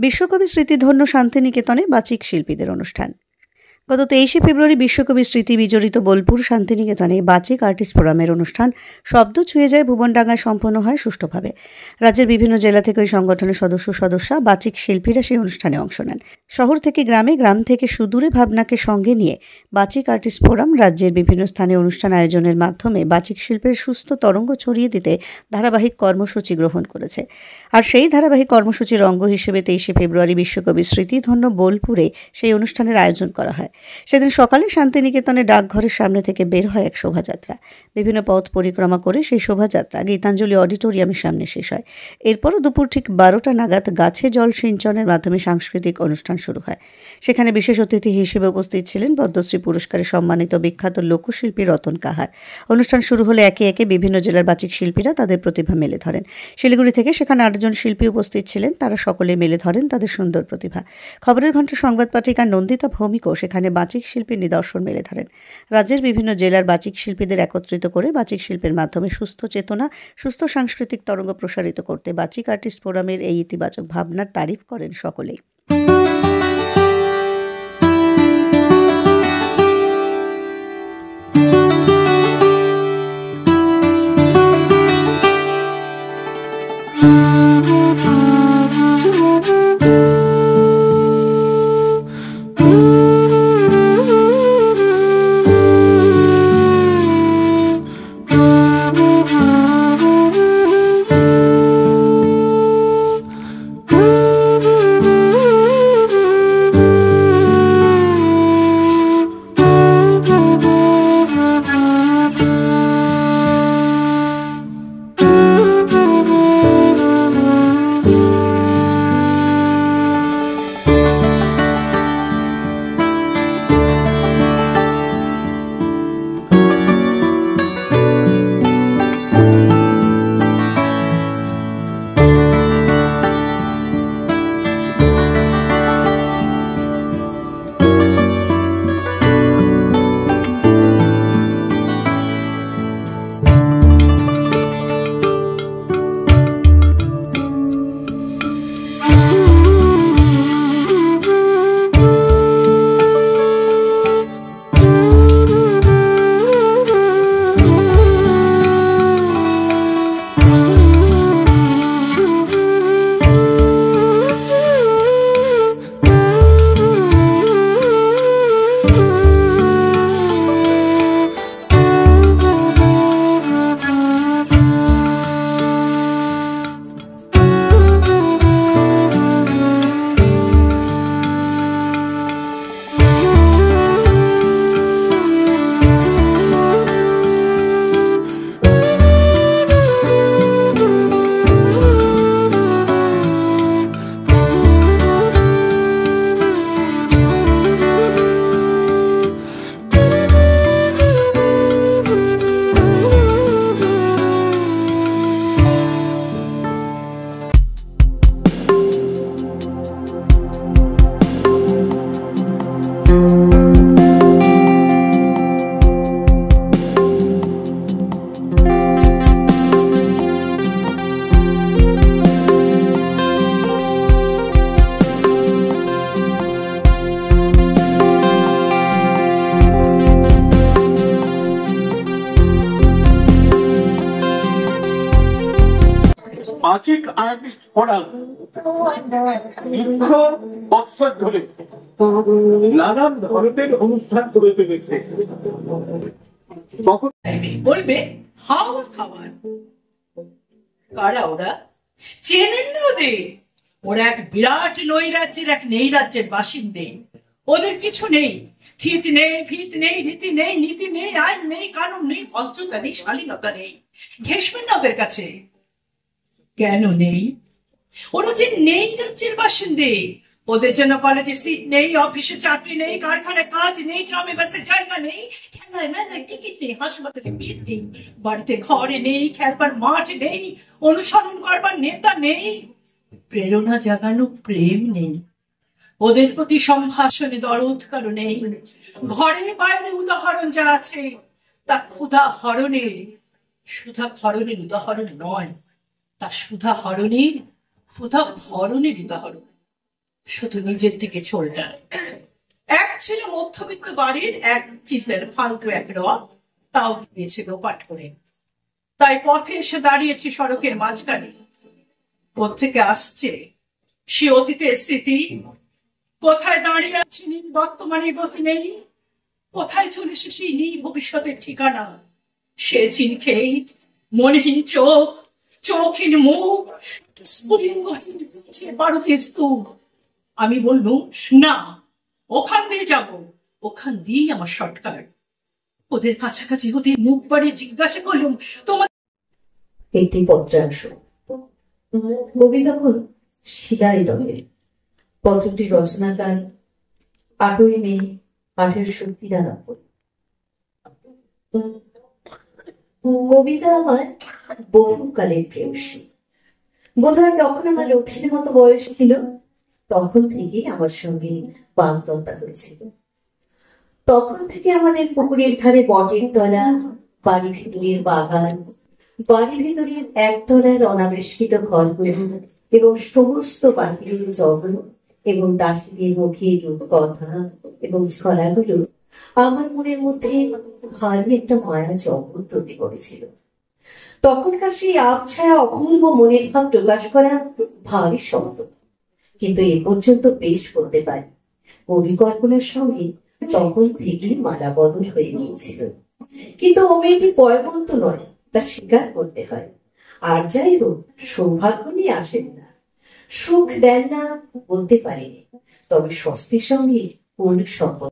বিশ্বকবি স্মৃতিধন্য শান্তিনিকেতনে বাচিক শিল্পীদের অনুষ্ঠান। গত 23শে ফেব্রুয়ারি বিশ্বকবি স্মৃতি বিজড়িত বোলপুর শান্তিনিকেতনে বাচিক আর্টিস্ট ফোরামের অনুষ্ঠান শব্দ ছুঁয়ে যায় ভুবনডাঙ্গায় সম্পন্ন হয় সুষ্ঠুভাবে। রাজ্যের বিভিন্ন জেলা থেকে ওই সংগঠনের সদস্যা বাচিক শিল্পীরা সেই অনুষ্ঠানে অংশ নেন। শহর থেকে গ্রামে, গ্রাম থেকে সুদূরে ভাবনাকে সঙ্গে নিয়ে বাচিক আর্টিস্ট ফোরাম রাজ্যের বিভিন্ন স্থানে অনুষ্ঠান আয়োজনের মাধ্যমে বাচিক শিল্পের সুস্থ তরঙ্গ ছড়িয়ে দিতে ধারাবাহিক কর্মসূচি গ্রহণ করেছে। আর সেই ধারাবাহিক কর্মসূচির অঙ্গ হিসেবে 23শে ফেব্রুয়ারি বিশ্বকবি স্মৃতিধন্য বোলপুরে সেই অনুষ্ঠানের আয়োজন করা হয়। সেদিন সকালে শান্তিনিকেতনে ডাকঘরের সামনে থেকে বের হয় এক শোভাযাত্রা। বিভিন্ন পথ পরিক্রমা করে সেই শোভাযাত্রা গীতাঞ্জলি অডিটোরিয়ামের সামনে শেষ হয়। এরপরও দুপুর ঠিক 12টা নাগাদ গাছে জল সিঞ্চনের মাধ্যমে সাংস্কৃতিক অনুষ্ঠান শুরু হয়। সেখানে বিশেষ অতিথি হিসেবে উপস্থিত ছিলেন পদ্মশ্রী পুরস্কারে সম্মানিত বিখ্যাত লোকশিল্পী রতন কাহার। অনুষ্ঠান শুরু হলে একে একে বিভিন্ন জেলার বাচিক শিল্পীরা তাদের প্রতিভা মেলে ধরেন। শিলিগুড়ি থেকে সেখানে 8জন শিল্পী উপস্থিত ছিলেন। তারা সকলে মেলে ধরেন তাদের সুন্দর প্রতিভা। খবরের ঘণ্টা সংবাদ পাঠিকা নন্দিতা ভৌমিকও সেখানে বাচিক শিল্পীর নিদর্শন মেলে ধরেন। রাজ্যের বিভিন্ন জেলার বাচিক শিল্পীদের একত্রিত করে বাচিক শিল্পের মাধ্যমে সুস্থ চেতনা, সুস্থ সাংস্কৃতিক তরঙ্গ প্রসারিত করতে বাচিক আর্টিস্ট ফোরামের এই ইতিবাচক ভাবনার তারিফ করেন সকলেই। বাচিক আর্টিস্ট ফোরাম দীর্ঘ বছর ধরে নানান ধরনের অনুষ্ঠান করে চলেছে। বলবে হাওয়া খাবার কারা ওরা চেনেন না ওদের? ওরা এক বিরাট নৈরাজ্যের এক নৈরাজ্যের বাসিন্দে। ওদের কিছু নেই, থিত নেই, ভিত নেই, রীতি নেই, নীতি নেই, আইন নেই, কানুন নেই, ভদ্রতা নেই, শালীনতা নেই। ঘেসবেন না ওদের কাছে। কেন নেই? ওরা যে নেই রাজ্যের বাসিন্দে। ওদের জন্য কলেজে সিট নেই, অফিসে চাকরি নেই, কারখানায় কাজ নেই, ট্রামে বাসে জায়গা নেই, খেলায় মেলায় টিকিট নেই, হাসপাতালে বেড নেই, বাড়িতে ঘরে নেই, খেলবার মাঠ নেই, অনুসরণ করবার নেতা নেই, প্রেরণা জাগানো প্রেম নেই, ওদের প্রতি সম্ভাষণে দরদ কারো নেই। ঘরে বাইরে উদাহরণ যা আছে তা ক্ষুধা হরণের, সুধা খরণের উদাহরণ নয়, তা সুধা হরণের ক্ষুধা ভরণের উদাহরণ। শুধু নিজের দিকে চলটা। এক ছিল মধ্যবিত্ত বাড়ির, এক চিনলেন ফালতু এক রক, তাও গিয়েছে লোপাট করে। তাই পথে এসে দাঁড়িয়েছি সড়কের মাঝখানে। কোত্থেকে আসছে সে অতীতের স্মৃতি, কোথায় দাঁড়িয়ে আছে নীল বর্তমানে গতি নেই, কোথায় চলেছে সেই নেই ভবিষ্যতের ঠিকানা। সে চিনখেই মনহীন চোখ, চোখহীন মুখ, স্ফুলিঙ্গহীন ভারতের স্তূপ। আমি বললুম, না, ওখান দিয়ে যাব, ওখান দিয়েই আমার শর্টকাট। ওদের কাছাকাছি হতে মুখ বাড়িয়ে জিজ্ঞাসা করলুম, তোমার একটি পত্রাংশ। কবি তখন শিলায় দলে। পত্রটি রচনাকাল 8ই মে 1893। কবিতা আমার বহুকালের প্রেয়সী। বোধহয় যখন আমার রথির মতো বয়স ছিল তখন থেকে আমার সঙ্গে বাগদত্তা হয়েছিল। তখন থেকে আমাদের পুকুরের ধারে বটের তলা, বাড়ি ভিতরের বাগান, বাড়ি ভিতরের একতলার অনাবেষ্টিত ঘরগুলো এবং সমস্ত পাখির জগল এবং দাসীদের মুখে রূপকথা এবং ছড়াগুলো আমার মনের মধ্যে ভারী একটা মায়া জগৎ তৈরি করেছিল। তখনকার সেই আবছায়া অপূর্ব মনের ভাব প্রকাশ করা ভারী শব্দ, কিন্তু এ পর্যন্ত বেশ বলতে পারি পরিকল্পনার সঙ্গে তখন থেকেই মালা বদল হয়ে গিয়েছিল। কিন্তু ও মেয়েটি পয়বন্ত নয়, তা স্বীকার করতে হয়। আর যাই হোক, সৌভাগ্য নিয়ে আসেন না, সুখ দেন না বলতে পারিনি, তবে স্বস্তির সঙ্গে পূর্ণ সম্পর্ক